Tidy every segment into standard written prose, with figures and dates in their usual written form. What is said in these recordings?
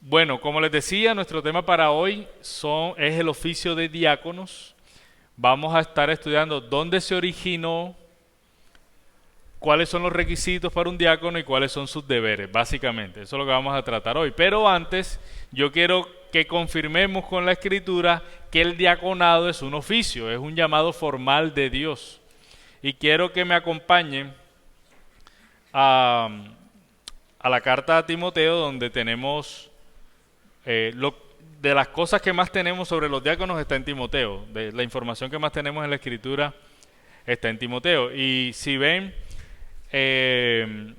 Bueno, como les decía, nuestro tema para hoy es el oficio de diáconos. Vamos a estar estudiando dónde se originó, cuáles son los requisitos para un diácono y cuáles son sus deberes, básicamente. Eso es lo que vamos a tratar hoy. Pero antes, yo quiero que confirmemos con la Escritura que el diaconado es un oficio, es un llamado formal de Dios. Y quiero que me acompañen a la carta a Timoteo, donde tenemos de las cosas que más tenemos sobre los diáconos está en Timoteo. De la información que más tenemos en la Escritura está en Timoteo. Y si ven en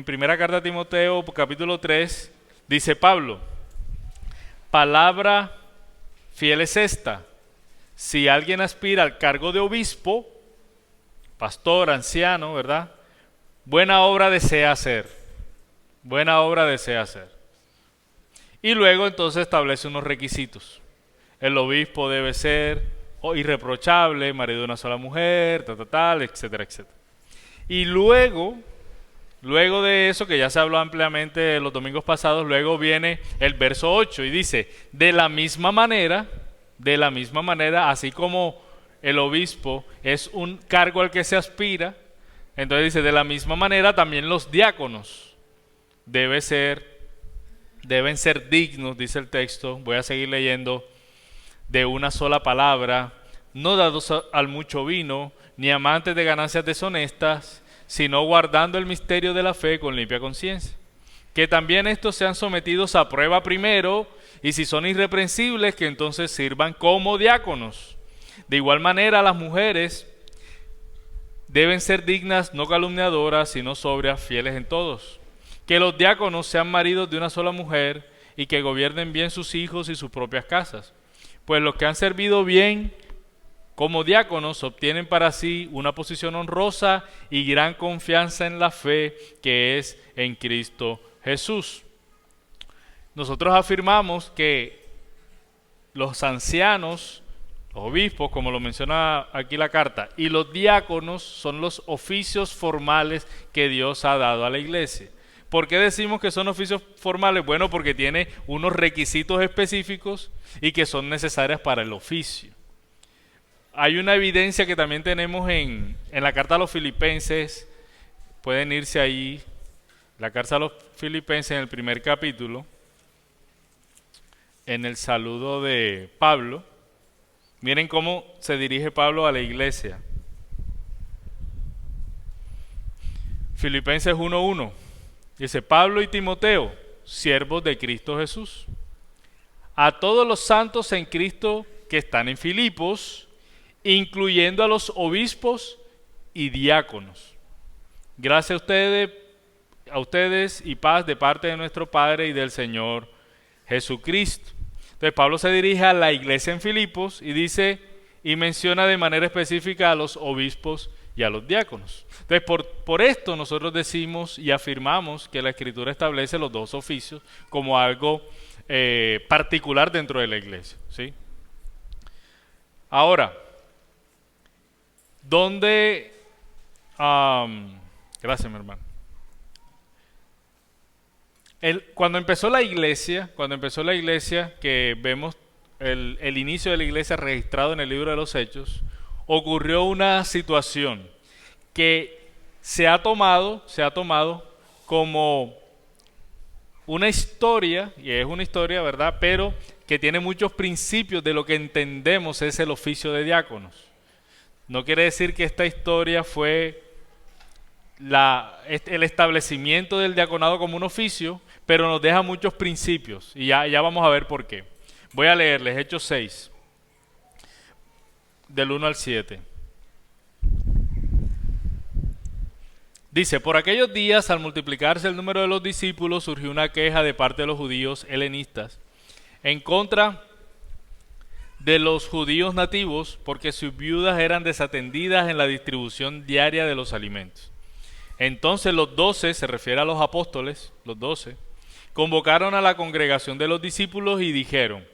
primera carta a Timoteo, capítulo 3, dice Pablo: palabra fiel es esta: si alguien aspira al cargo de obispo, pastor, anciano, ¿verdad? Buena obra desea hacer. Buena obra desea hacer. Y luego entonces establece unos requisitos. El obispo debe ser irreprochable, marido de una sola mujer, tal, etcétera, etcétera. Y luego de eso, que ya se habló ampliamente los domingos pasados, luego viene el verso 8 y dice: de la misma manera, así como el obispo es un cargo al que se aspira, entonces dice, de la misma manera también los diáconos deben ser dignos, dice el texto, voy a seguir leyendo, de una sola palabra, no dados al mucho vino, ni amantes de ganancias deshonestas, sino guardando el misterio de la fe con limpia conciencia. Que también estos sean sometidos a prueba primero, y si son irreprensibles, que entonces sirvan como diáconos. De igual manera, las mujeres deben ser dignas, no calumniadoras, sino sobrias, fieles en todos. Que los diáconos sean maridos de una sola mujer y que gobiernen bien sus hijos y sus propias casas. Pues los que han servido bien como diáconos obtienen para sí una posición honrosa y gran confianza en la fe que es en Cristo Jesús. Nosotros afirmamos que los ancianos, los obispos, como lo menciona aquí la carta, y los diáconos son los oficios formales que Dios ha dado a la iglesia. ¿Por qué decimos que son oficios formales? Bueno, porque tiene unos requisitos específicos y que son necesarias para el oficio. Hay una evidencia que también tenemos en la carta a los Filipenses. Pueden irse ahí, la carta a los Filipenses en el primer capítulo, en el saludo de Pablo. Miren cómo se dirige Pablo a la iglesia. Filipenses 1:1. Dice: Pablo y Timoteo, siervos de Cristo Jesús, a todos los santos en Cristo que están en Filipos, incluyendo a los obispos y diáconos. Gracias a ustedes y paz de parte de nuestro Padre y del Señor Jesucristo. Entonces Pablo se dirige a la iglesia en Filipos y dice, y menciona de manera específica a los obispos y a los diáconos. Entonces por esto nosotros decimos y afirmamos que la Escritura establece los dos oficios como algo particular dentro de la iglesia, ¿sí? Ahora, ¿dónde? Gracias, mi hermano. Cuando empezó la iglesia, que vemos el inicio de la iglesia registrado en el libro de los Hechos, ocurrió una situación que se ha tomado como una historia, y es una historia, ¿verdad?, pero que tiene muchos principios de lo que entendemos es el oficio de diáconos. No quiere decir que esta historia fue el establecimiento del diaconado como un oficio, pero nos deja muchos principios, y ya vamos a ver por qué. Voy a leerles Hechos 6, del 1 al 7. Dice: por aquellos días, al multiplicarse el número de los discípulos, surgió una queja de parte de los judíos helenistas en contra de los judíos nativos, porque sus viudas eran desatendidas en la distribución diaria de los alimentos. Entonces los 12, se refiere a los apóstoles, los 12, convocaron a la congregación de los discípulos y dijeron: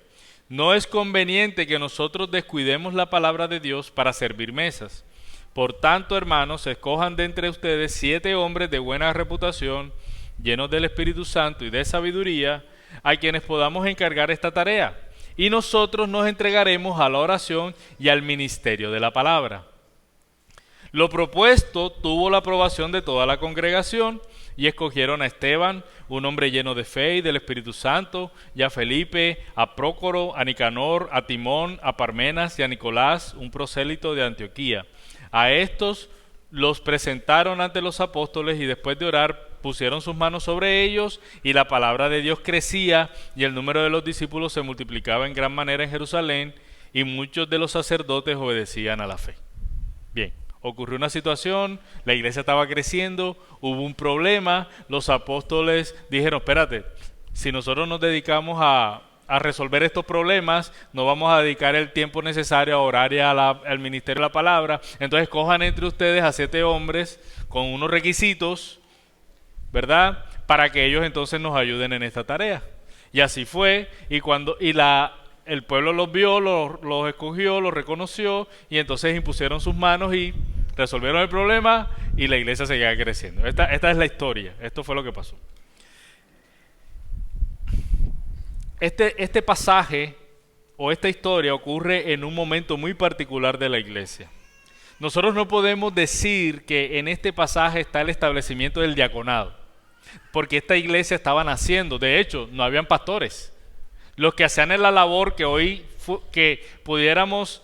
no es conveniente que nosotros descuidemos la palabra de Dios para servir mesas. Por tanto, hermanos, escojan de entre ustedes 7 hombres de buena reputación, llenos del Espíritu Santo y de sabiduría, a quienes podamos encargar esta tarea, y nosotros nos entregaremos a la oración y al ministerio de la palabra. Lo propuesto tuvo la aprobación de toda la congregación, y escogieron a Esteban, un hombre lleno de fe y del Espíritu Santo, y a Felipe, a Prócoro, a Nicanor, a Timón, a Parmenas y a Nicolás, un prosélito de Antioquía. A estos los presentaron ante los apóstoles, y después de orar pusieron sus manos sobre ellos, y la palabra de Dios crecía, y el número de los discípulos se multiplicaba en gran manera en Jerusalén, y muchos de los sacerdotes obedecían a la fe. Bien. Ocurrió una situación, la iglesia estaba creciendo, hubo un problema, los apóstoles dijeron, espérate, si nosotros nos dedicamos a resolver estos problemas, no vamos a dedicar el tiempo necesario a orar y al ministerio de la palabra, entonces cojan entre ustedes a 7 hombres con unos requisitos, ¿verdad? Para que ellos entonces nos ayuden en esta tarea. Y así fue, el pueblo los vio, los escogió, los reconoció, y entonces impusieron sus manos y resolvieron el problema, y la iglesia seguía creciendo. Esta es la historia, esto fue lo que pasó. Este pasaje o esta historia ocurre en un momento muy particular de la iglesia. Nosotros no podemos decir que en este pasaje está el establecimiento del diaconado, porque esta iglesia estaba naciendo. De hecho, no habían pastores. Los que hacían la labor que hoy que pudiéramos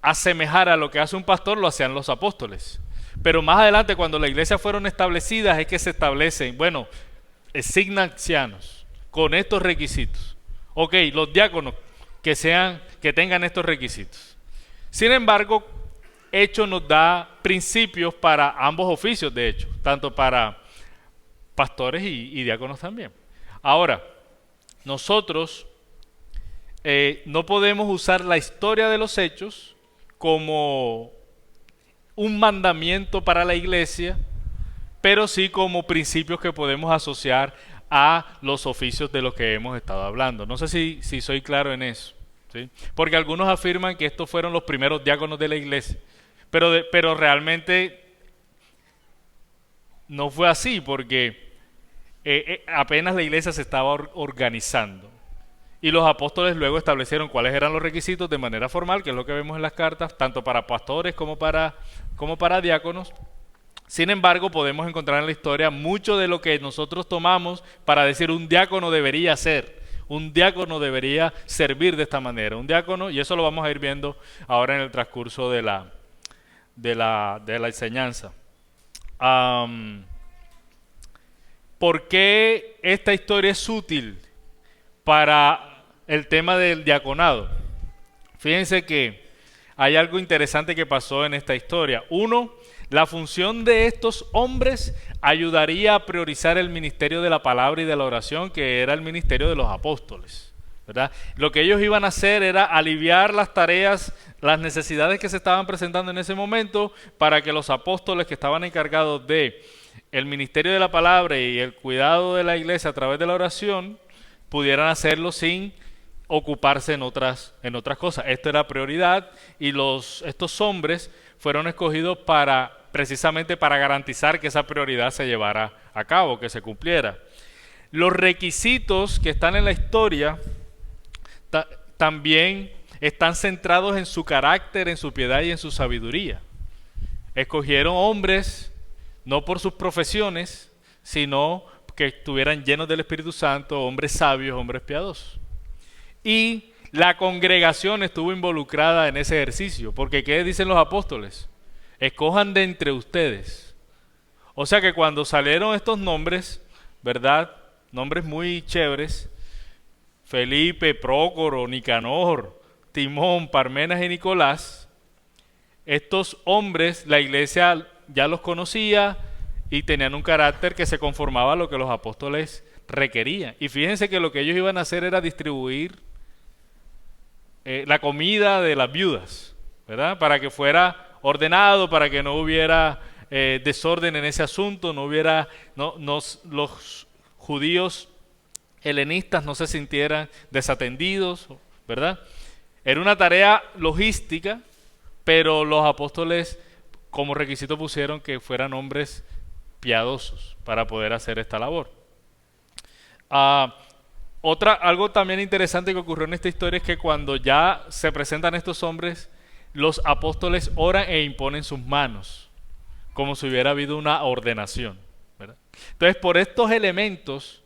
asemejar a lo que hace un pastor, lo hacían los apóstoles. Pero más adelante, cuando las iglesias fueron establecidas, es que se establecen, designan ancianos con estos requisitos. Ok, los diáconos que tengan estos requisitos. Sin embargo, Hechos nos da principios para ambos oficios, de hecho, tanto para pastores y diáconos también. Ahora, nosotros no podemos usar la historia de los hechos como un mandamiento para la iglesia, pero sí como principios que podemos asociar a los oficios de los que hemos estado hablando. No sé si soy claro en eso, ¿sí? Porque algunos afirman que estos fueron los primeros diáconos de la iglesia, pero realmente no fue así, porque apenas la iglesia se estaba organizando. Y los apóstoles luego establecieron cuáles eran los requisitos de manera formal, que es lo que vemos en las cartas, tanto para pastores como para diáconos. Sin embargo, podemos encontrar en la historia mucho de lo que nosotros tomamos para decir un diácono debería ser, un diácono debería servir de esta manera, un diácono, y eso lo vamos a ir viendo ahora en el transcurso de la enseñanza. ¿Por qué esta historia es útil para el tema del diaconado? Fíjense que hay algo interesante que pasó en esta historia. Uno, la función de estos hombres ayudaría a priorizar el ministerio de la palabra y de la oración, que era el ministerio de los apóstoles, ¿verdad? Lo que ellos iban a hacer era aliviar las tareas, las necesidades que se estaban presentando en ese momento, para que los apóstoles que estaban encargados de el ministerio de la palabra y el cuidado de la iglesia a través de la oración pudieran hacerlo sin ocuparse en otras cosas. Esto era prioridad, y estos hombres fueron escogidos precisamente para garantizar que esa prioridad se llevara a cabo, que se cumpliera. Los requisitos que están en la historia también están centrados en su carácter, en su piedad y en su sabiduría. Escogieron hombres no por sus profesiones, sino que estuvieran llenos del Espíritu Santo, hombres sabios, hombres piadosos. Y la congregación estuvo involucrada en ese ejercicio, porque ¿qué dicen los apóstoles? Escojan de entre ustedes. O sea que cuando salieron estos nombres, ¿verdad? Nombres muy chéveres, Felipe, Prócoro, Nicanor, Timón, Parmenas y Nicolás, estos hombres la iglesia ya los conocía y tenían un carácter que se conformaba a lo que los apóstoles requerían. Y fíjense que lo que ellos iban a hacer era distribuir la comida de las viudas, ¿verdad? Para que fuera ordenado, para que no hubiera desorden en ese asunto, los judíos helenistas no se sintieran desatendidos, ¿verdad? Era una tarea logística, pero los apóstoles como requisito pusieron que fueran hombres piadosos para poder hacer esta labor. Algo también interesante que ocurrió en esta historia es que cuando ya se presentan estos hombres, los apóstoles oran e imponen sus manos, como si hubiera habido una ordenación, ¿verdad? Entonces, por estos elementos,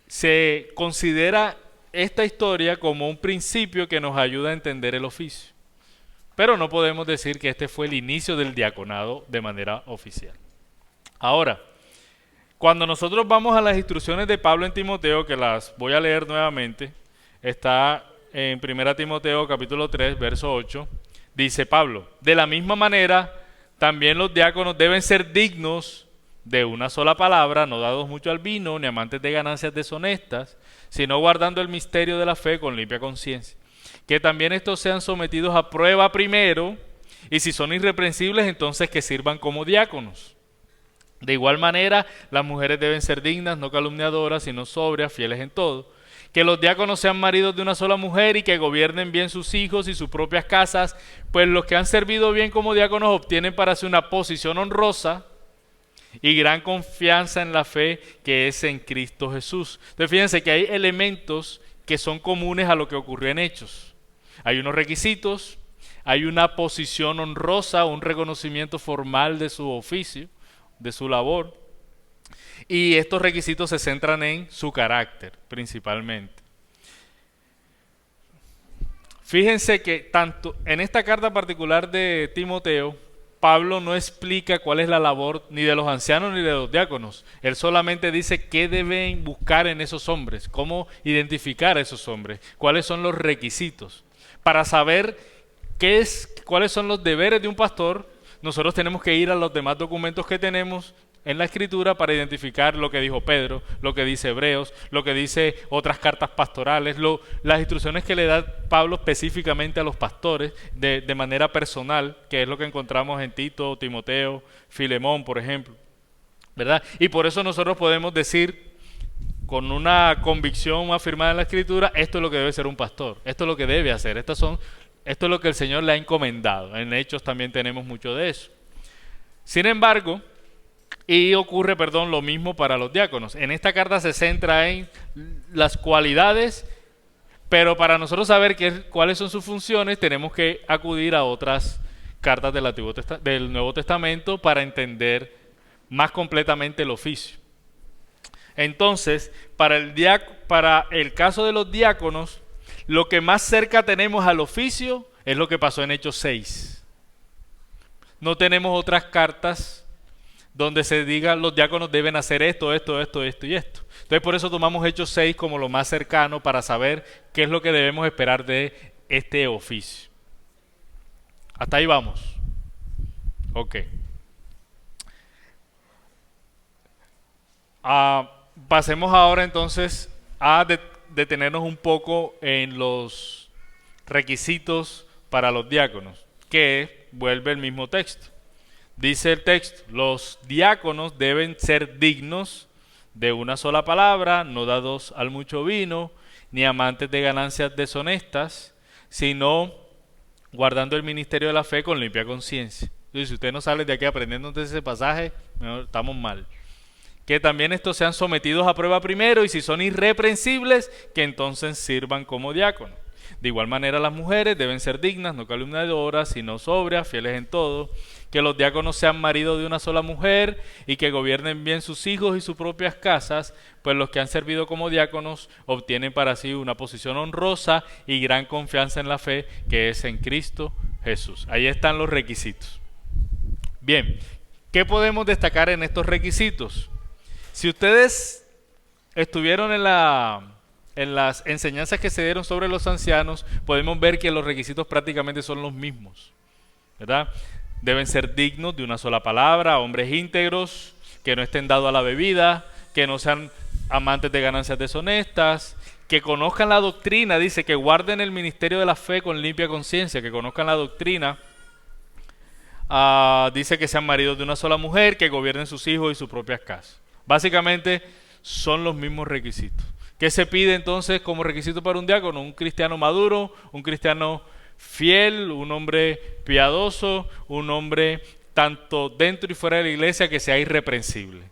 se considera esta historia como un principio que nos ayuda a entender el oficio. Pero no podemos decir que este fue el inicio del diaconado de manera oficial. Ahora, cuando nosotros vamos a las instrucciones de Pablo en Timoteo, que las voy a leer nuevamente, está en 1 Timoteo capítulo 3, verso 8, dice Pablo: de la misma manera, también los diáconos deben ser dignos de una sola palabra, no dados mucho al vino, ni amantes de ganancias deshonestas, sino guardando el misterio de la fe con limpia conciencia. Que también estos sean sometidos a prueba primero, y si son irreprensibles, entonces que sirvan como diáconos. De igual manera, las mujeres deben ser dignas, no calumniadoras, sino sobrias, fieles en todo. Que los diáconos sean maridos de una sola mujer y que gobiernen bien sus hijos y sus propias casas, pues los que han servido bien como diáconos obtienen para sí una posición honrosa y gran confianza en la fe que es en Cristo Jesús. Entonces fíjense que hay elementos que son comunes a lo que ocurrió en Hechos. Hay unos requisitos, hay una posición honrosa, un reconocimiento formal de su oficio, de su labor, y estos requisitos se centran en su carácter principalmente. Fíjense que tanto en esta carta particular de Timoteo, Pablo no explica cuál es la labor ni de los ancianos ni de los diáconos. Él solamente dice qué deben buscar en esos hombres, cómo identificar a esos hombres, cuáles son los requisitos. Para saber cuáles son los deberes de un pastor, nosotros tenemos que ir a los demás documentos que tenemos en la Escritura para identificar lo que dijo Pedro, lo que dice Hebreos, lo que dice otras cartas pastorales, las instrucciones que le da Pablo específicamente a los pastores de manera personal, que es lo que encontramos en Tito, Timoteo, Filemón, por ejemplo, ¿verdad? Y por eso nosotros podemos decir con una convicción afirmada en la Escritura: esto es lo que debe ser un pastor, esto es lo que debe hacer, esto es lo que el Señor le ha encomendado. En Hechos también tenemos mucho de eso. Sin embargo, ocurre lo mismo para los diáconos. En esta carta se centra en las cualidades, pero para nosotros saber cuáles son sus funciones, tenemos que acudir a otras cartas del Nuevo Testamento para entender más completamente el oficio. Entonces, para el caso de los diáconos, lo que más cerca tenemos al oficio es lo que pasó en Hechos 6. No tenemos otras cartas donde se diga los diáconos deben hacer esto y esto. Entonces por eso tomamos Hechos 6 como lo más cercano para saber qué es lo que debemos esperar de este oficio. Hasta ahí vamos. Ok. Pasemos ahora entonces a detenernos un poco en los requisitos para los diáconos, que vuelve el mismo texto. Dice el texto: los diáconos deben ser dignos de una sola palabra, no dados al mucho vino, ni amantes de ganancias deshonestas, sino guardando el ministerio de la fe con limpia conciencia. Entonces, si usted no sale de aquí aprendiendo de ese pasaje, estamos mal. Que también estos sean sometidos a prueba primero, y si son irreprensibles, que entonces sirvan como diáconos. De igual manera, las mujeres deben ser dignas, no calumniadoras, sino sobrias, fieles en todo. Que los diáconos sean maridos de una sola mujer y que gobiernen bien sus hijos y sus propias casas, pues los que han servido como diáconos obtienen para sí una posición honrosa y gran confianza en la fe que es en Cristo Jesús. Ahí están los requisitos. Bien, ¿qué podemos destacar en estos requisitos? Si ustedes estuvieron en las enseñanzas que se dieron sobre los ancianos, podemos ver que los requisitos prácticamente son los mismos, ¿verdad? Deben ser dignos de una sola palabra, hombres íntegros, que no estén dados a la bebida, que no sean amantes de ganancias deshonestas, que conozcan la doctrina, dice, que guarden el ministerio de la fe con limpia conciencia, que conozcan la doctrina. Dice que sean maridos de una sola mujer, que gobiernen sus hijos y sus propias casas. Básicamente son los mismos requisitos. ¿Qué se pide entonces como requisito para un diácono? Un cristiano maduro, un cristiano fiel, un hombre piadoso, un hombre tanto dentro y fuera de la iglesia que sea irreprensible.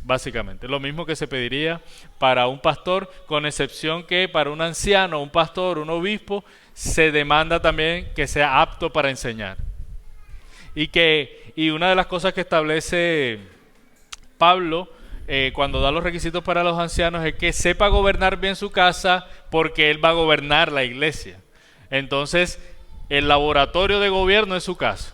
básicamente. Lo mismo que se pediría para un pastor, con excepción que para un anciano, un pastor, un obispo, se demanda también que sea apto para enseñar. Y una de las cosas que establece Pablo cuando da los requisitos para los ancianos es que sepa gobernar bien su casa, porque él va a gobernar la iglesia. Entonces, el laboratorio de gobierno es su casa.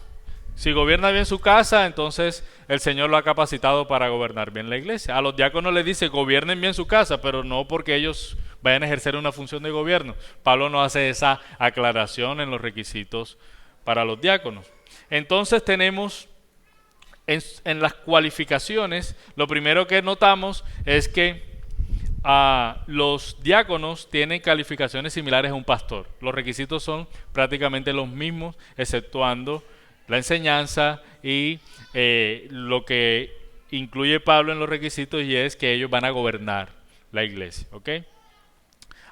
Si gobierna bien su casa, entonces el Señor lo ha capacitado para gobernar bien la iglesia. A los diáconos les dice, gobiernen bien su casa, pero no porque ellos vayan a ejercer una función de gobierno. Pablo no hace esa aclaración en los requisitos para los diáconos. Entonces tenemos en las cualificaciones, lo primero que notamos es que los diáconos tienen calificaciones similares a un pastor. Los requisitos son prácticamente los mismos, exceptuando la enseñanza y lo que incluye Pablo en los requisitos, y es que ellos van a gobernar la iglesia. ¿Ok?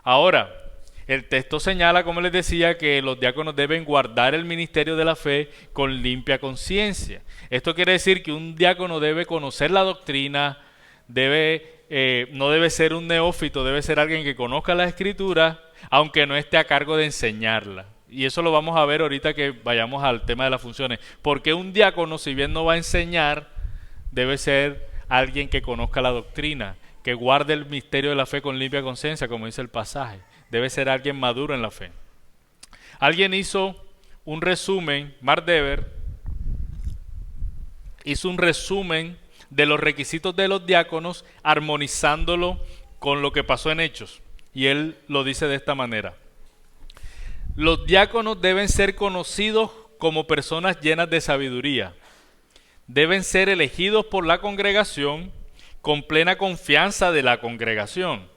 Ahora, el texto señala, como les decía, que los diáconos deben guardar el ministerio de la fe con limpia conciencia. Esto quiere decir que un diácono debe conocer la doctrina, no debe ser un neófito, debe ser alguien que conozca la Escritura, aunque no esté a cargo de enseñarla. Y eso lo vamos a ver ahorita que vayamos al tema de las funciones. Porque un diácono, si bien no va a enseñar, debe ser alguien que conozca la doctrina, que guarde el misterio de la fe con limpia conciencia, como dice el pasaje. Debe ser alguien maduro en la fe. Alguien hizo un resumen, Mark Dever hizo un resumen de los requisitos de los diáconos, armonizándolo con lo que pasó en Hechos. Y él lo dice de esta manera: los diáconos deben ser conocidos como personas llenas de sabiduría. Deben ser elegidos por la congregación con plena confianza de la congregación.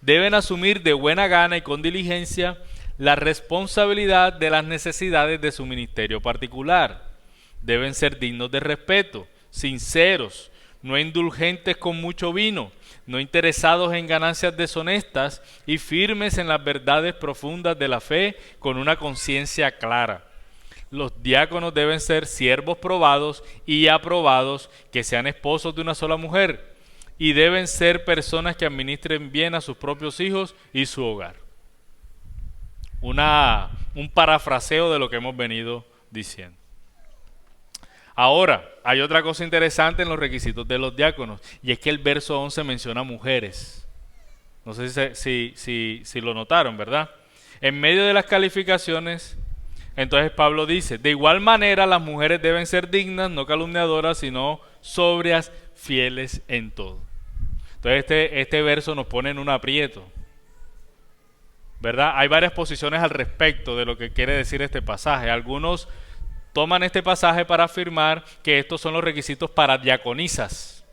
Deben asumir de buena gana y con diligencia la responsabilidad de las necesidades de su ministerio particular. Deben ser dignos de respeto, sinceros, no indulgentes con mucho vino, no interesados en ganancias deshonestas y firmes en las verdades profundas de la fe con una conciencia clara. Los diáconos deben ser siervos probados y aprobados, que sean esposos de una sola mujer, y deben ser personas que administren bien a sus propios hijos y su hogar. Un parafraseo de lo que hemos venido diciendo. Ahora, hay otra cosa interesante en los requisitos de los diáconos, y es que el verso 11 menciona mujeres. No sé si lo notaron, ¿verdad? En medio de las calificaciones, entonces Pablo dice, de igual manera las mujeres deben ser dignas, no calumniadoras, sino sobrias, fieles en todo. Entonces este verso nos pone en un aprieto, ¿verdad? Hay varias posiciones al respecto de lo que quiere decir este pasaje. Algunos toman este pasaje para afirmar que estos son los requisitos para diaconisas,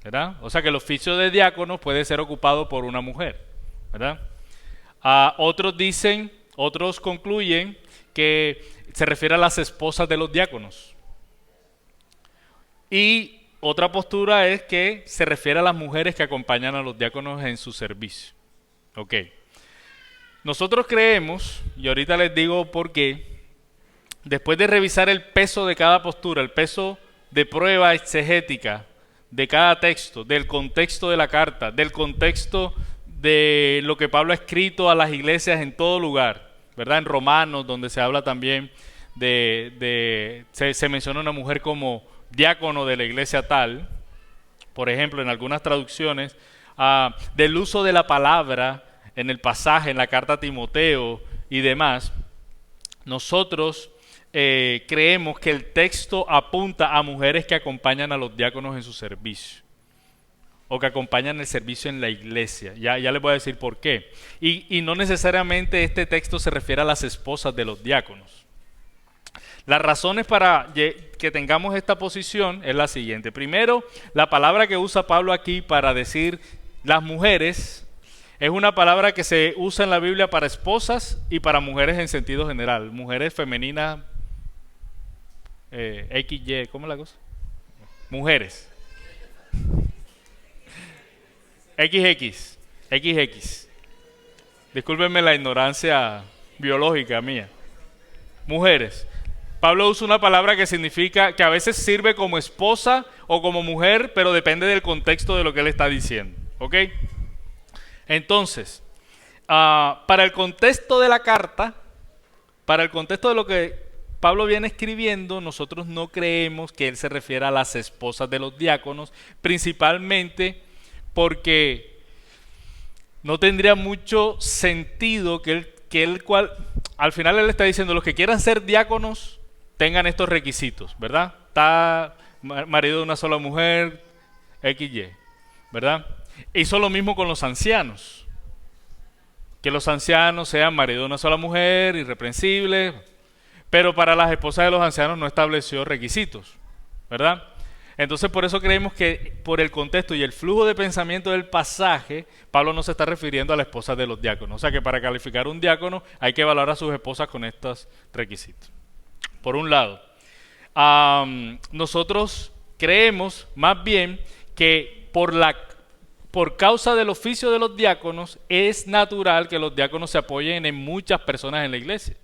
¿verdad? O sea que el oficio de diácono puede ser ocupado por una mujer, ¿verdad? Otros concluyen que se refiere a las esposas de los diáconos. Y otra postura es que se refiere a las mujeres que acompañan a los diáconos en su servicio. Ok. Nosotros creemos, y ahorita les digo por qué, después de revisar el peso de cada postura, el peso de prueba exegética de cada texto, del contexto de la carta, del contexto de lo que Pablo ha escrito a las iglesias en todo lugar, ¿verdad? En Romanos, donde se habla también se menciona una mujer como diácono de la iglesia tal, por ejemplo, en algunas traducciones, del uso de la palabra en el pasaje, en la carta a Timoteo y demás. Nosotros creemos que el texto apunta a mujeres que acompañan a los diáconos en su servicio, o que acompañan el servicio en la iglesia. Ya les voy a decir por qué. Y no necesariamente este texto se refiere a las esposas de los diáconos. Las razones para que tengamos esta posición es la siguiente. Primero, la palabra que usa Pablo aquí para decir las mujeres es una palabra que se usa en la Biblia para esposas y para mujeres en sentido general. Mujeres femeninas, XY, ¿cómo es la cosa? Mujeres. XX. Discúlpenme la ignorancia biológica mía. Mujeres. Pablo usa una palabra que significa, que a veces sirve como esposa o como mujer, pero depende del contexto de lo que él está diciendo. ¿Ok? Entonces, para el contexto de la carta, para el contexto de lo que Pablo viene escribiendo, nosotros no creemos que él se refiera a las esposas de los diáconos, principalmente porque no tendría mucho sentido al final él está diciendo, los que quieran ser diáconos tengan estos requisitos, ¿verdad? Está marido de una sola mujer, XY, ¿verdad? Hizo lo mismo con los ancianos, que los ancianos sean marido de una sola mujer, irreprensibles, pero para las esposas de los ancianos no estableció requisitos, ¿verdad? Entonces por eso creemos que por el contexto y el flujo de pensamiento del pasaje, Pablo no se está refiriendo a la esposa de los diáconos. O sea que para calificar un diácono hay que evaluar a sus esposas con estos requisitos. Por un lado, nosotros creemos más bien que por causa del oficio de los diáconos es natural que los diáconos se apoyen en muchas personas en la iglesia,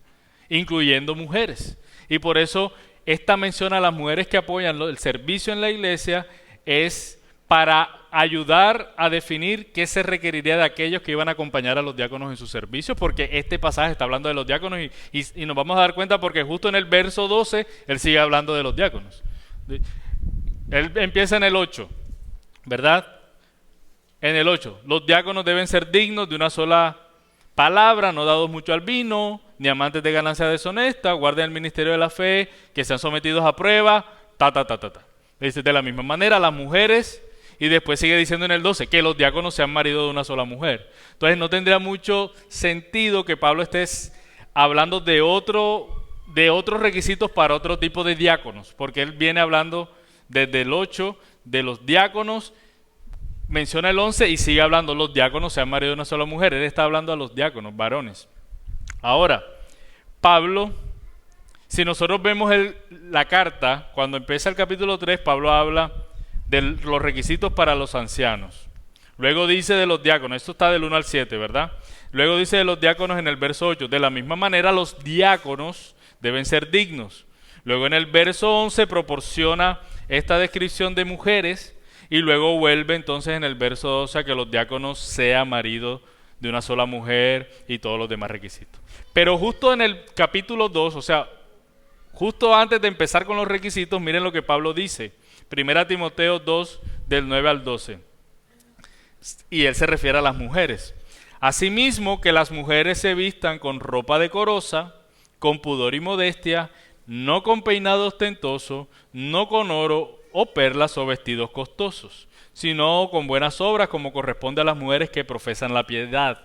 incluyendo mujeres. Y por eso esta mención a las mujeres que apoyan el servicio en la iglesia es para ayudar a definir qué se requeriría de aquellos que iban a acompañar a los diáconos en su servicio, porque este pasaje está hablando de los diáconos y nos vamos a dar cuenta porque justo en el verso 12 él sigue hablando de los diáconos. Él empieza en el 8, ¿verdad? En el 8, los diáconos deben ser dignos de una sola palabra, no dados mucho al vino, ni amantes de ganancia deshonesta, guarden el ministerio de la fe, que sean sometidos a prueba, Dice de la misma manera las mujeres, y después sigue diciendo en el 12, que los diáconos sean maridos de una sola mujer. Entonces no tendría mucho sentido que Pablo esté hablando de otros requisitos para otro tipo de diáconos, porque él viene hablando desde el 8 de los diáconos, menciona el 11 y sigue hablando, los diáconos sean maridos de una sola mujer. Él está hablando a los diáconos, varones. Ahora, Pablo, si nosotros vemos la carta, cuando empieza el capítulo 3, Pablo habla de los requisitos para los ancianos. Luego dice de los diáconos, esto está del 1 al 7, ¿verdad? Luego dice de los diáconos en el verso 8, de la misma manera los diáconos deben ser dignos. Luego en el verso 11 proporciona esta descripción de mujeres y luego vuelve entonces en el verso 12 a que los diáconos sean maridos de una sola mujer y todos los demás requisitos. Pero justo en el capítulo 2, o sea, justo antes de empezar con los requisitos, miren lo que Pablo dice. 1 Timoteo 2, del 9 al 12. Y él se refiere a las mujeres. Asimismo, que las mujeres se vistan con ropa decorosa, con pudor y modestia, no con peinado ostentoso, no con oro o perlas o vestidos costosos, sino con buenas obras como corresponde a las mujeres que profesan la piedad.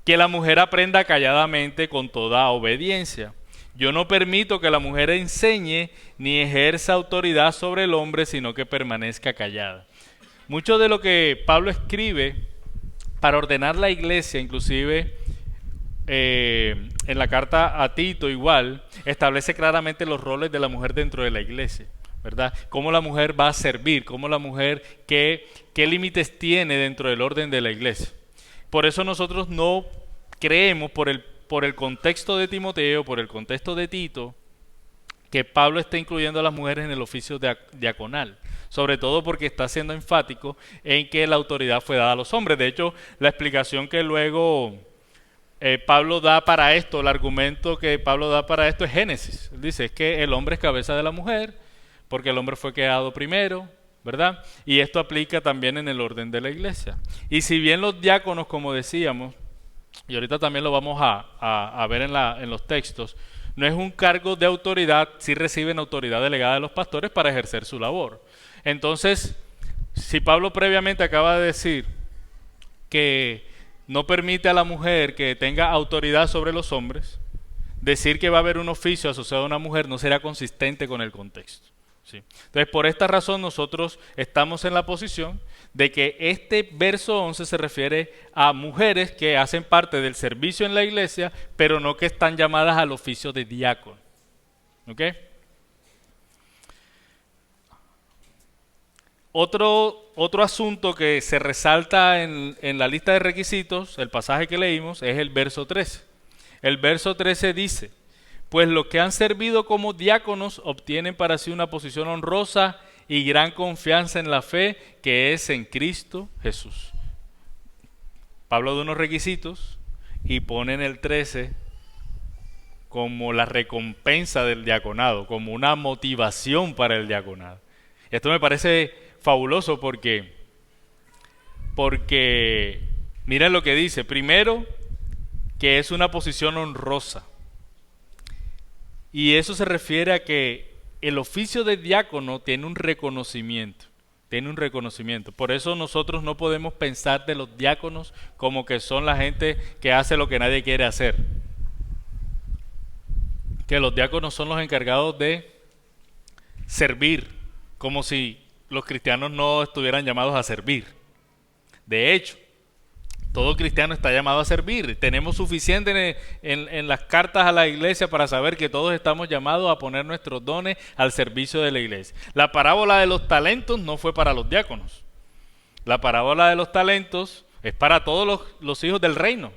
Que la mujer aprenda calladamente con toda obediencia. Yo no permito que la mujer enseñe ni ejerza autoridad sobre el hombre, sino que permanezca callada. Mucho de lo que Pablo escribe para ordenar la iglesia, inclusive en la carta a Tito igual, establece claramente los roles de la mujer dentro de la iglesia, ¿verdad? Cómo la mujer va a servir, cómo la mujer, qué límites tiene dentro del orden de la iglesia. Por eso nosotros no creemos, por el contexto de Timoteo, por el contexto de Tito, que Pablo está incluyendo a las mujeres en el oficio diaconal, sobre todo porque está siendo enfático en que la autoridad fue dada a los hombres. De hecho, la explicación que luego Pablo da para esto, el argumento que Pablo da para esto es Génesis. Él dice, es que el hombre es cabeza de la mujer, porque el hombre fue creado primero, ¿verdad? Y esto aplica también en el orden de la iglesia. Y si bien los diáconos, como decíamos, y ahorita también lo vamos a ver en los textos, no es un cargo de autoridad, sí reciben autoridad delegada de los pastores para ejercer su labor. Entonces, si Pablo previamente acaba de decir que no permite a la mujer que tenga autoridad sobre los hombres, decir que va a haber un oficio asociado a una mujer no será consistente con el contexto. ¿Sí? Entonces, por esta razón nosotros estamos en la posición de que este verso 11 se refiere a mujeres que hacen parte del servicio en la iglesia, pero no que están llamadas al oficio de diácono. ¿Ok? Otro asunto que se resalta en la lista de requisitos, el pasaje que leímos, es el verso 13. El verso 13 dice, pues los que han servido como diáconos obtienen para sí una posición honrosa y gran confianza en la fe que es en Cristo Jesús. Pablo da unos requisitos y pone en el 13 como la recompensa del diaconado, como una motivación para el diaconado. Esto me parece fabuloso porque miren lo que dice. Primero, que es una posición honrosa. Y eso se refiere a que el oficio de diácono tiene un reconocimiento. Por eso nosotros no podemos pensar de los diáconos como que son la gente que hace lo que nadie quiere hacer. Que los diáconos son los encargados de servir, como si los cristianos no estuvieran llamados a servir. De hecho, todo cristiano está llamado a servir. Tenemos suficiente en las cartas a la iglesia para saber que todos estamos llamados a poner nuestros dones al servicio de la iglesia. La parábola de los talentos no fue para los diáconos. La parábola de los talentos es para todos los hijos del reino.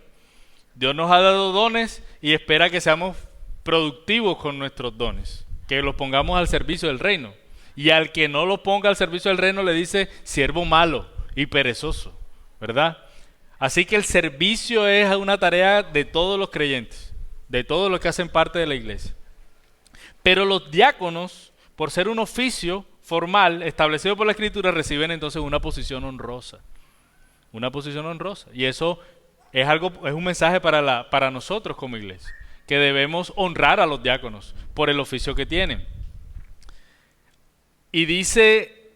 Dios nos ha dado dones y espera que seamos productivos con nuestros dones, que los pongamos al servicio del reino. Y al que no los ponga al servicio del reino le dice siervo malo y perezoso, ¿verdad? Así que el servicio es una tarea de todos los creyentes, de todos los que hacen parte de la iglesia. Pero los diáconos, por ser un oficio formal establecido por la Escritura, reciben entonces una posición honrosa. Una posición honrosa. Y eso es un mensaje para nosotros como iglesia, que debemos honrar a los diáconos por el oficio que tienen. Y dice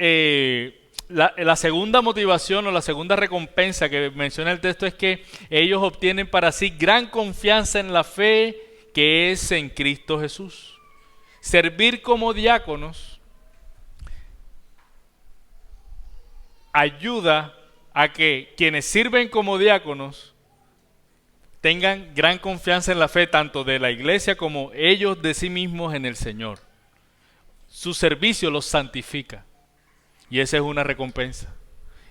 la segunda motivación o la segunda recompensa que menciona el texto es que ellos obtienen para sí gran confianza en la fe que es en Cristo Jesús. Servir como diáconos ayuda a que quienes sirven como diáconos tengan gran confianza en la fe tanto de la iglesia como ellos de sí mismos en el Señor. Su servicio los santifica. Y esa es una recompensa.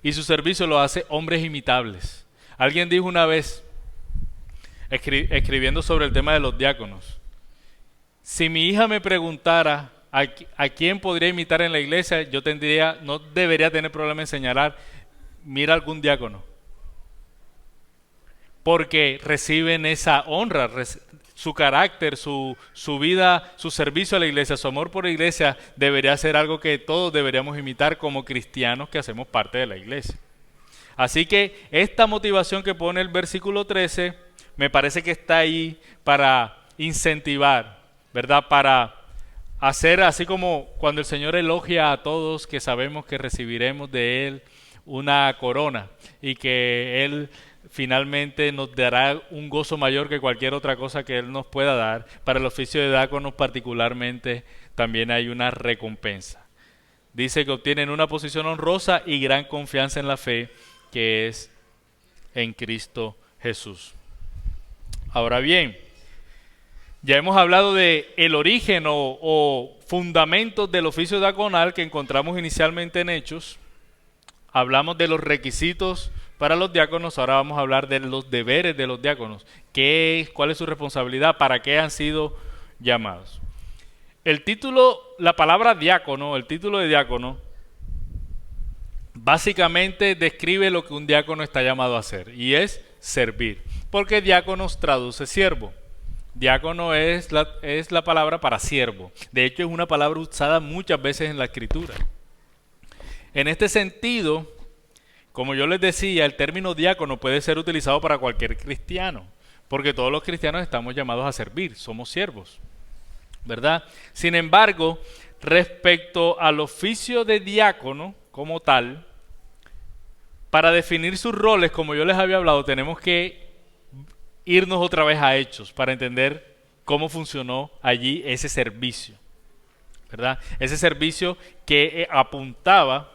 Y su servicio lo hace hombres imitables. Alguien dijo una vez, escribiendo sobre el tema de los diáconos, si mi hija me preguntara a quién podría imitar en la iglesia, yo no debería tener problema en señalar, mira algún diácono. Porque reciben esa honra, su carácter, su vida, su servicio a la iglesia, su amor por la iglesia debería ser algo que todos deberíamos imitar como cristianos que hacemos parte de la iglesia. Así que esta motivación que pone el versículo 13 me parece que está ahí para incentivar, ¿verdad? Para hacer así como cuando el Señor elogia a todos que sabemos que recibiremos de Él una corona y que Él finalmente nos dará un gozo mayor que cualquier otra cosa que Él nos pueda dar. Para el oficio de diáconos particularmente también hay una recompensa. Dice que obtienen una posición honrosa y gran confianza en la fe que es en Cristo Jesús. Ahora bien, ya hemos hablado de el origen o fundamentos del oficio diaconal que encontramos inicialmente en Hechos. Hablamos de los requisitos para los diáconos, ahora vamos a hablar de los deberes de los diáconos. ¿Cuál es su responsabilidad? ¿Para qué han sido llamados? El título de diácono, básicamente describe lo que un diácono está llamado a hacer, y es servir. Porque diáconos traduce siervo. Diácono es la palabra para siervo. De hecho, es una palabra usada muchas veces en la Escritura. En este sentido, como yo les decía, el término diácono puede ser utilizado para cualquier cristiano, porque todos los cristianos estamos llamados a servir, somos siervos, ¿verdad? Sin embargo, respecto al oficio de diácono como tal, para definir sus roles, como yo les había hablado, tenemos que irnos otra vez a Hechos para entender cómo funcionó allí ese servicio, ¿verdad? Ese servicio que apuntaba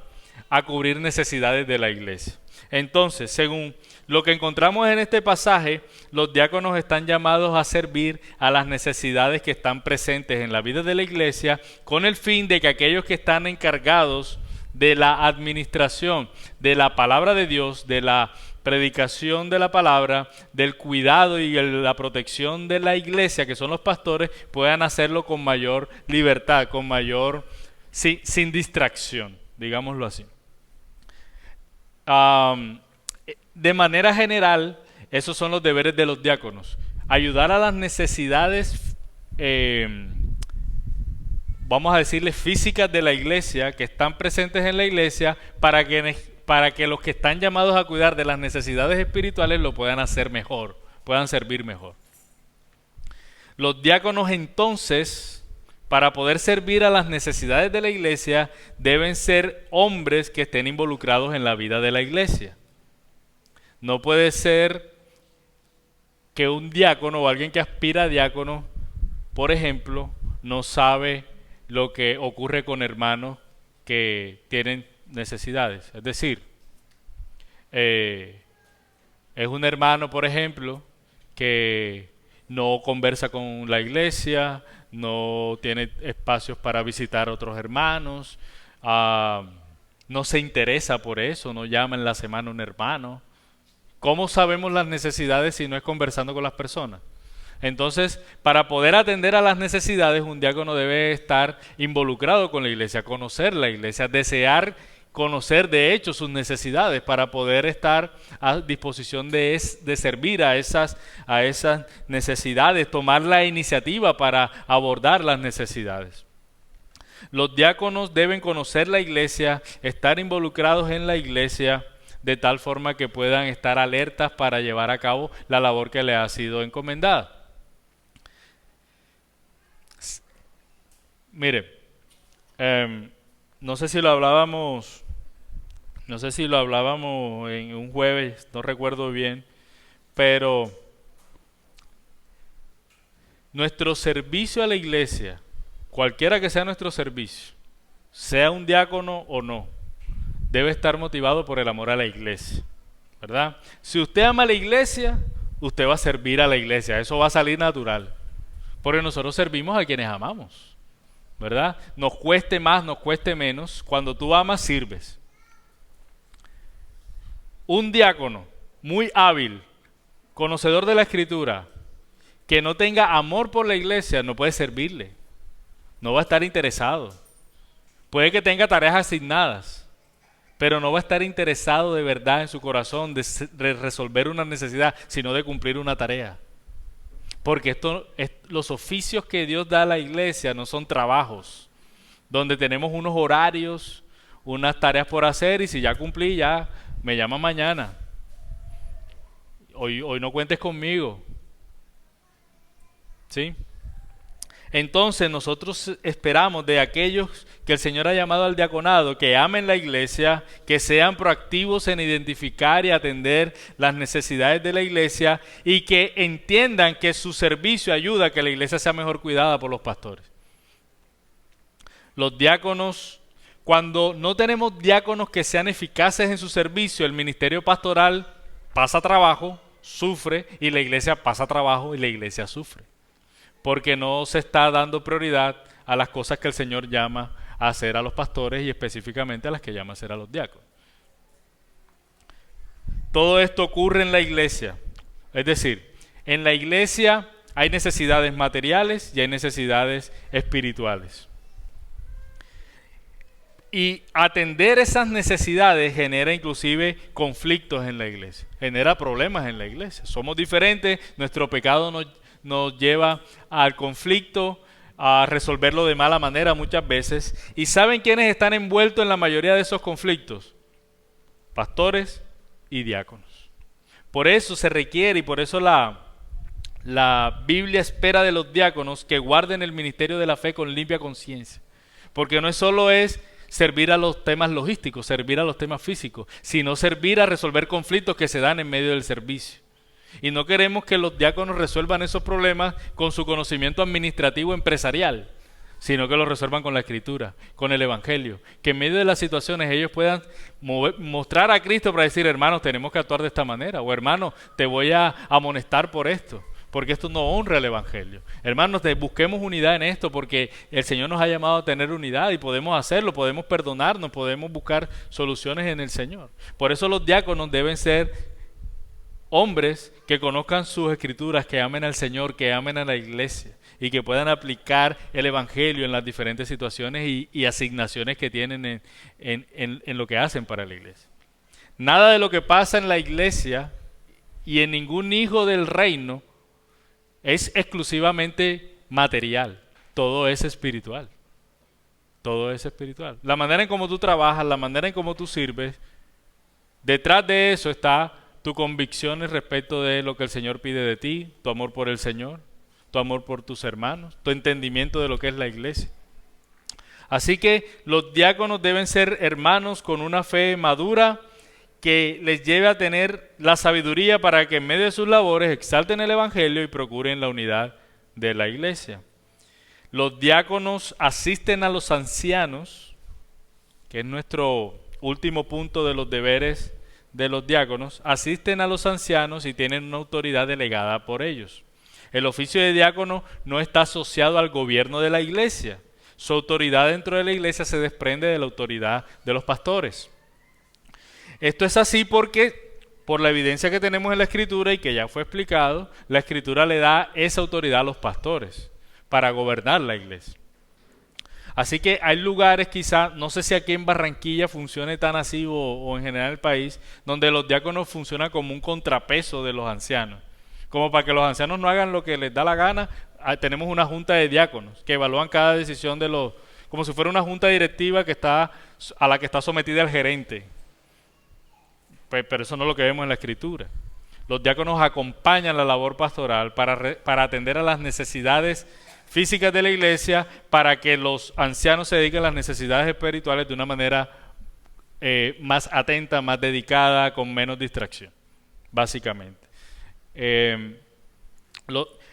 a cubrir necesidades de la iglesia. Entonces, según lo que encontramos en este pasaje, los diáconos están llamados a servir a las necesidades que están presentes en la vida de la iglesia, con el fin de que aquellos que están encargados de la administración de la palabra de Dios, de la predicación de la palabra, del cuidado y la protección de la iglesia, que son los pastores, puedan hacerlo con mayor libertad, con mayor, sin distracción, digámoslo así. De manera general, esos son los deberes de los diáconos. Ayudar a las necesidades, vamos a decirle, físicas de la iglesia, que están presentes en la iglesia, para que los que están llamados a cuidar de las necesidades espirituales lo puedan hacer mejor, puedan servir mejor. Los diáconos entonces, para poder servir a las necesidades de la iglesia, deben ser hombres que estén involucrados en la vida de la iglesia. No puede ser que un diácono o alguien que aspira a diácono, por ejemplo, no sabe lo que ocurre con hermanos que tienen necesidades. Es decir, es un hermano, por ejemplo, que no conversa con la iglesia, no tiene espacios para visitar a otros hermanos, no se interesa por eso, no llama en la semana a un hermano. ¿Cómo sabemos las necesidades si no es conversando con las personas? Entonces, para poder atender a las necesidades, un diácono debe estar involucrado con la iglesia, conocer la iglesia, desear conocer de hecho sus necesidades para poder estar a disposición de servir a esas necesidades, tomar la iniciativa para abordar las necesidades. Los diáconos deben conocer la iglesia, estar involucrados en la iglesia, de tal forma que puedan estar alertas para llevar a cabo la labor que les ha sido encomendada. Mire, no sé si lo hablábamos en un jueves, no recuerdo bien, pero nuestro servicio a la iglesia, cualquiera que sea nuestro servicio, sea un diácono o no, debe estar motivado por el amor a la iglesia, ¿verdad? Si usted ama a la iglesia, usted va a servir a la iglesia, eso va a salir natural, porque nosotros servimos a quienes amamos, ¿verdad? Nos cueste más, nos cueste menos, cuando tú amas, sirves. Un diácono muy hábil, conocedor de la escritura, que no tenga amor por la iglesia, no puede servirle, no va a estar interesado. Puede que tenga tareas asignadas, pero no va a estar interesado de verdad en su corazón de resolver una necesidad, sino de cumplir una tarea. Porque los oficios que Dios da a la iglesia no son trabajos, donde tenemos unos horarios, unas tareas por hacer, y si ya cumplí, ya me llama mañana. Hoy no cuentes conmigo. ¿Sí? Entonces nosotros esperamos de aquellos que el Señor ha llamado al diaconado, que amen la iglesia, que sean proactivos en identificar y atender las necesidades de la iglesia y que entiendan que su servicio ayuda a que la iglesia sea mejor cuidada por los pastores. Los diáconos, cuando no tenemos diáconos que sean eficaces en su servicio, el ministerio pastoral pasa trabajo, sufre, y la iglesia pasa trabajo y la iglesia sufre. Porque no se está dando prioridad a las cosas que el Señor llama a hacer a los pastores y específicamente a las que llama a hacer a los diáconos. Todo esto ocurre en la iglesia. Es decir, en la iglesia hay necesidades materiales y hay necesidades espirituales. Y atender esas necesidades genera inclusive conflictos en la iglesia, genera problemas en la iglesia. Somos diferentes, nuestro pecado nos lleva al conflicto, a resolverlo de mala manera muchas veces. ¿Y saben quiénes están envueltos en la mayoría de esos conflictos? Pastores y diáconos. Por eso se requiere y por eso la Biblia espera de los diáconos que guarden el ministerio de la fe con limpia conciencia. Porque no solo es servir a los temas logísticos, servir a los temas físicos, sino servir a resolver conflictos que se dan en medio del servicio. Y no queremos que los diáconos resuelvan esos problemas con su conocimiento administrativo empresarial, sino que lo resuelvan con la Escritura, con el Evangelio. Que en medio de las situaciones ellos puedan mostrar a Cristo para decir, hermanos, tenemos que actuar de esta manera. O hermanos, te voy a amonestar por esto, porque esto no honra el Evangelio. Hermanos, busquemos unidad en esto, porque el Señor nos ha llamado a tener unidad y podemos hacerlo, podemos perdonarnos, podemos buscar soluciones en el Señor. Por eso los diáconos deben ser hombres que conozcan sus escrituras, que amen al Señor, que amen a la iglesia y que puedan aplicar el Evangelio en las diferentes situaciones y asignaciones que tienen en lo que hacen para la iglesia. Nada de lo que pasa en la iglesia y en ningún hijo del reino es exclusivamente material, todo es espiritual. Todo es espiritual. La manera en cómo tú trabajas, la manera en cómo tú sirves, detrás de eso está tu convicción respecto de lo que el Señor pide de ti, tu amor por el Señor, tu amor por tus hermanos, tu entendimiento de lo que es la iglesia. Así que los diáconos deben ser hermanos con una fe madura que les lleve a tener la sabiduría para que en medio de sus labores exalten el Evangelio y procuren la unidad de la iglesia. Los diáconos asisten a los ancianos, que es nuestro último punto de los deberes de los diáconos, asisten a los ancianos y tienen una autoridad delegada por ellos. El oficio de diácono no está asociado al gobierno de la iglesia. Su autoridad dentro de la iglesia se desprende de la autoridad de los pastores. Esto es así porque, por la evidencia que tenemos en la Escritura y que ya fue explicado, la Escritura le da esa autoridad a los pastores para gobernar la iglesia. Así que hay lugares quizá, no sé si aquí en Barranquilla funcione tan así o en general en el país, donde los diáconos funcionan como un contrapeso de los ancianos. Como para que los ancianos no hagan lo que les da la gana, tenemos una junta de diáconos que evalúan cada decisión de los, como si fuera una junta directiva a la que está sometida el gerente. Pero eso no es lo que vemos en la Escritura. Los diáconos acompañan la labor pastoral para atender a las necesidades físicas de la iglesia, para que los ancianos se dediquen a las necesidades espirituales de una manera más atenta, más dedicada, con menos distracción, básicamente.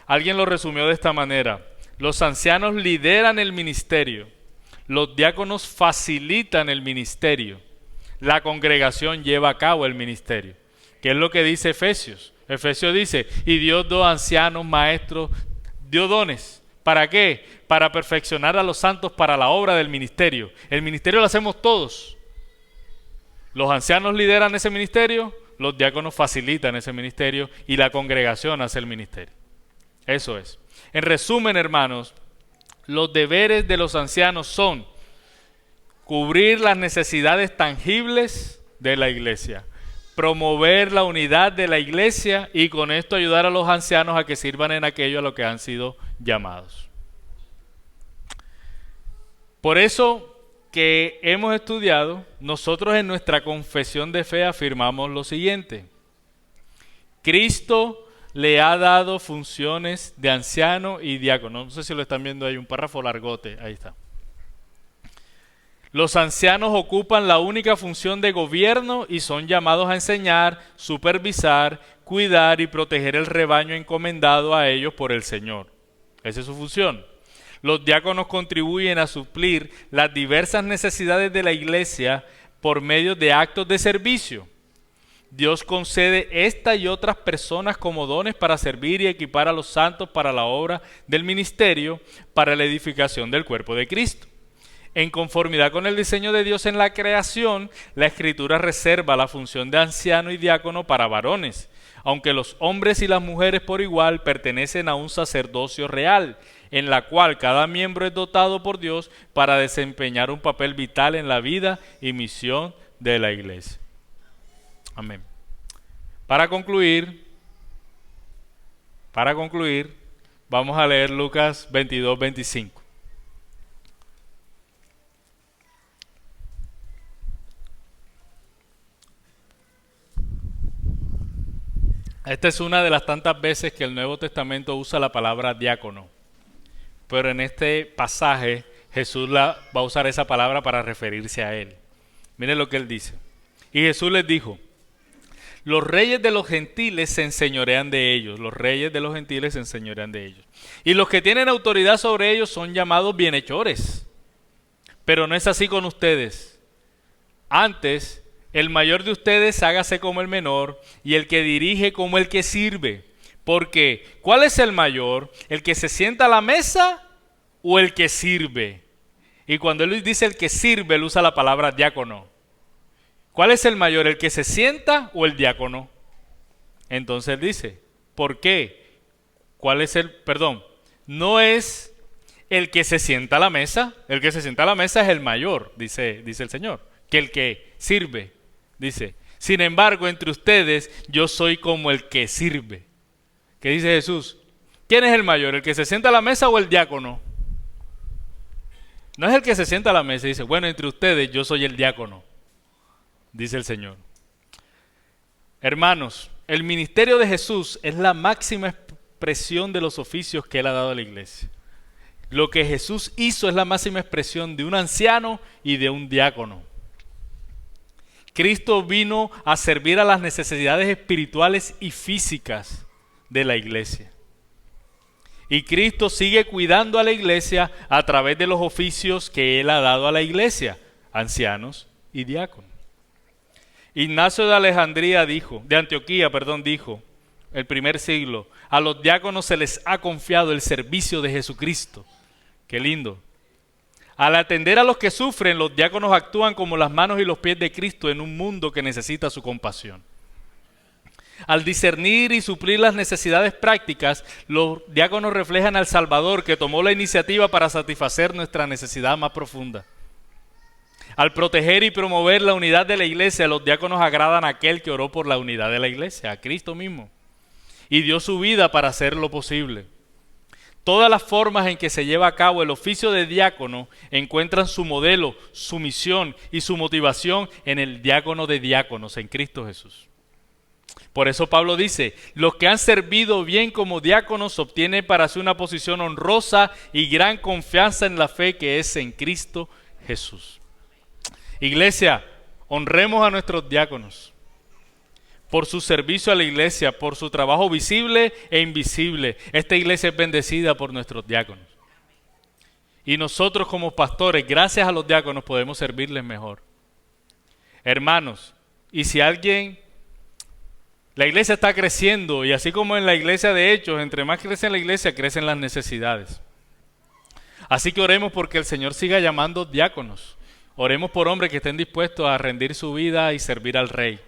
Alguien lo resumió de esta manera: los ancianos lideran el ministerio, los diáconos facilitan el ministerio, la congregación lleva a cabo el ministerio. ¿Qué es lo que dice Efesios? Efesios dice: y Dios dio ancianos, maestros, dio dones. ¿Para qué? Para perfeccionar a los santos para la obra del ministerio. El ministerio lo hacemos todos. Los ancianos lideran ese ministerio, los diáconos facilitan ese ministerio y la congregación hace el ministerio. Eso es. En resumen, hermanos, los deberes de los ancianos son cubrir las necesidades tangibles de la iglesia, promover la unidad de la iglesia y con esto ayudar a los ancianos a que sirvan en aquello a lo que han sido llamados. Por eso que hemos estudiado, nosotros en nuestra confesión de fe afirmamos lo siguiente: Cristo le ha dado funciones de anciano y diácono. No sé si lo están viendo, hay un párrafo largote, ahí está. Los ancianos ocupan la única función de gobierno y son llamados a enseñar, supervisar, cuidar y proteger el rebaño encomendado a ellos por el Señor. Esa es su función. Los diáconos contribuyen a suplir las diversas necesidades de la iglesia por medio de actos de servicio. Dios concede esta y otras personas como dones para servir y equipar a los santos para la obra del ministerio, para la edificación del cuerpo de Cristo. En conformidad con el diseño de Dios en la creación, la Escritura reserva la función de anciano y diácono para varones, aunque los hombres y las mujeres por igual pertenecen a un sacerdocio real, en la cual cada miembro es dotado por Dios para desempeñar un papel vital en la vida y misión de la iglesia. Amén. Para concluir, vamos a leer Lucas 22-25. Esta es una de las tantas veces que el Nuevo Testamento usa la palabra diácono. Pero en este pasaje Jesús va a usar esa palabra para referirse a él. Miren lo que él dice. Y Jesús les dijo: los reyes de los gentiles se enseñorean de ellos. Los reyes de los gentiles se enseñorean de ellos. Y los que tienen autoridad sobre ellos son llamados bienhechores. Pero no es así con ustedes. Antes, el mayor de ustedes hágase como el menor, y el que dirige como el que sirve. Porque, ¿cuál es el mayor? ¿El que se sienta a la mesa o el que sirve? Y cuando él dice el que sirve, él usa la palabra diácono. ¿Cuál es el mayor? ¿El que se sienta o el diácono? Entonces él dice, ¿por qué? ¿Cuál es perdón? No es el que se sienta a la mesa. El que se sienta a la mesa es el mayor, dice el Señor, que el que sirve, dice. Sin embargo, entre ustedes yo soy como el que sirve. ¿Qué dice Jesús? ¿Quién es el mayor? ¿El que se sienta a la mesa o el diácono? No es el que se sienta a la mesa y dice, bueno, entre ustedes yo soy el diácono, dice el Señor. Hermanos, el ministerio de Jesús es la máxima expresión de los oficios que Él ha dado a la iglesia. Lo que Jesús hizo es la máxima expresión de un anciano y de un diácono. Cristo vino a servir a las necesidades espirituales y físicas de la iglesia. Y Cristo sigue cuidando a la iglesia a través de los oficios que Él ha dado a la iglesia, ancianos y diáconos. Ignacio de Antioquía dijo, el primer siglo, a los diáconos se les ha confiado el servicio de Jesucristo. Qué lindo. Al atender a los que sufren, los diáconos actúan como las manos y los pies de Cristo en un mundo que necesita su compasión. Al discernir y suplir las necesidades prácticas, los diáconos reflejan al Salvador que tomó la iniciativa para satisfacer nuestra necesidad más profunda. Al proteger y promover la unidad de la iglesia, los diáconos agradan a aquel que oró por la unidad de la iglesia, a Cristo mismo, y dio su vida para hacerlo posible. Todas las formas en que se lleva a cabo el oficio de diácono encuentran su modelo, su misión y su motivación en el diácono de diáconos, en Cristo Jesús. Por eso Pablo dice, los que han servido bien como diáconos obtienen para sí una posición honrosa y gran confianza en la fe que es en Cristo Jesús. Iglesia, honremos a nuestros diáconos por su servicio a la iglesia, por su trabajo visible e invisible. Esta iglesia es bendecida por nuestros diáconos. Y nosotros como pastores, gracias a los diáconos, podemos servirles mejor. Hermanos, y si la iglesia está creciendo, y así como en la iglesia de Hechos, entre más crece la iglesia, crecen las necesidades. Así que oremos porque el Señor siga llamando diáconos. Oremos por hombres que estén dispuestos a rendir su vida y servir al Rey,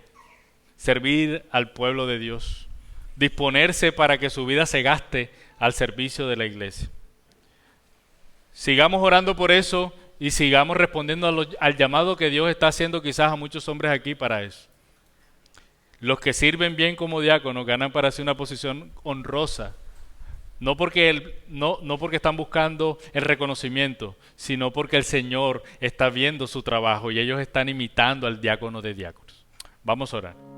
servir al pueblo de Dios, disponerse para que su vida se gaste al servicio de la iglesia. Sigamos orando por eso y sigamos respondiendo al llamado que Dios está haciendo quizás a muchos hombres aquí para eso. Los que sirven bien como diáconos ganan para sí una posición honrosa, no porque están buscando el reconocimiento, sino porque el Señor está viendo su trabajo y ellos están imitando al diácono de diáconos. Vamos a orar.